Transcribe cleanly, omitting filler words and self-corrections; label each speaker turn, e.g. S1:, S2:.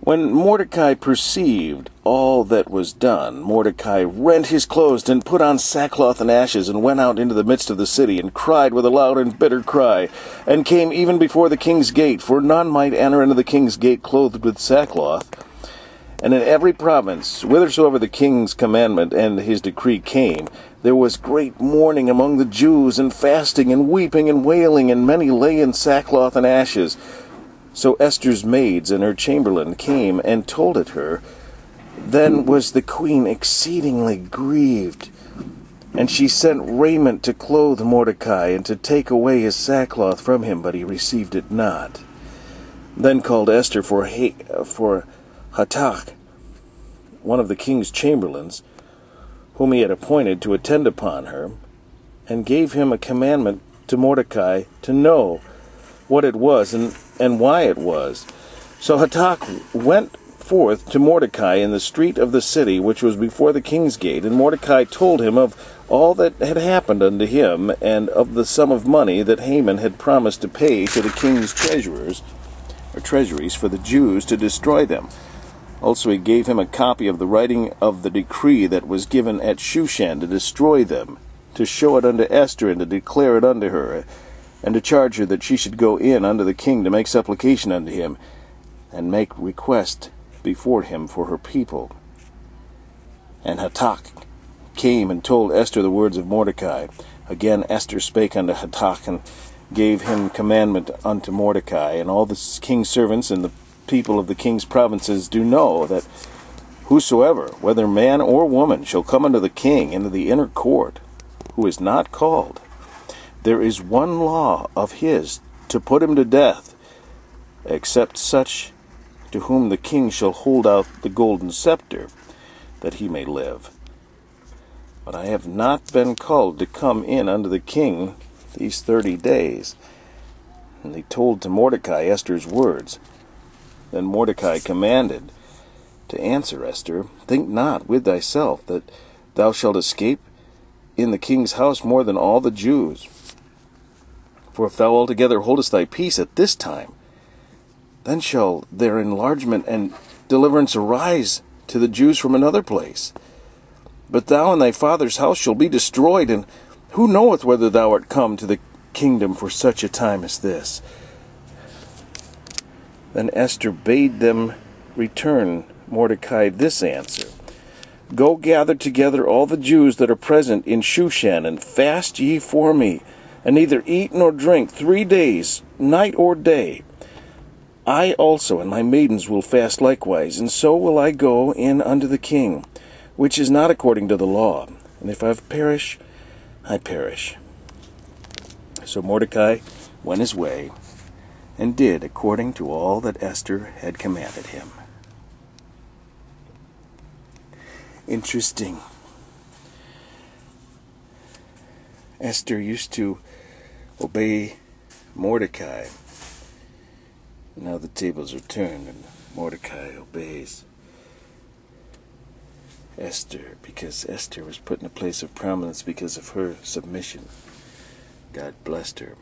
S1: When Mordecai perceived all that was done, Mordecai rent his clothes and put on sackcloth and ashes, and went out into the midst of the city, and cried with a loud and bitter cry, and came even before the king's gate, for none might enter into the king's gate clothed with sackcloth. And in every province, whithersoever the king's commandment and his decree came, there was great mourning among the Jews, and fasting, and weeping, and wailing, and many lay in sackcloth and ashes. So Esther's maids and her chamberlain came and told it her. Then was the queen exceedingly grieved, and she sent raiment to clothe Mordecai, and to take away his sackcloth from him, but he received it not. Then called Esther for Hatach, one of the king's chamberlains, whom he had appointed to attend upon her, and gave him a commandment to Mordecai to know what it was and why it was. So Hatach went forth to Mordecai in the street of the city, which was before the king's gate, and Mordecai told him of all that had happened unto him, and of the sum of money that Haman had promised to pay to the king's treasuries for the Jews to destroy them. Also he gave him a copy of the writing of the decree that was given at Shushan to destroy them, to show it unto Esther, and to declare it unto her, and to charge her that she should go in unto the king to make supplication unto him, and make request before him for her people. And Hatach came and told Esther the words of Mordecai. Again Esther spake unto Hatach, and gave him commandment unto Mordecai. And all the king's servants and the people of the king's provinces do know that whosoever, whether man or woman, shall come unto the king into the inner court, who is not called, there is one law of his, to put him to death, except such to whom the king shall hold out the golden scepter, that he may live. But I have not been called to come in unto the king these 30 days. And they told to Mordecai Esther's words. Then Mordecai commanded to answer Esther, Think not with thyself that thou shalt escape in the king's house more than all the Jews. For if thou altogether holdest thy peace at this time, then shall their enlargement and deliverance arise to the Jews from another place. But thou and thy father's house shall be destroyed, and who knoweth whether thou art come to the kingdom for such a time as this? Then Esther bade them return Mordecai this answer, Go gather together all the Jews that are present in Shushan, and fast ye for me, and neither eat nor drink 3 days, night or day. I also and my maidens will fast likewise, and so will I go in unto the king, which is not according to the law. And if I perish, I perish. So Mordecai went his way, and did according to all that Esther had commanded him. Interesting. Esther used to obey Mordecai. Now the tables are turned, and Mordecai obeys Esther, because Esther was put in a place of prominence because of her submission. God blessed her.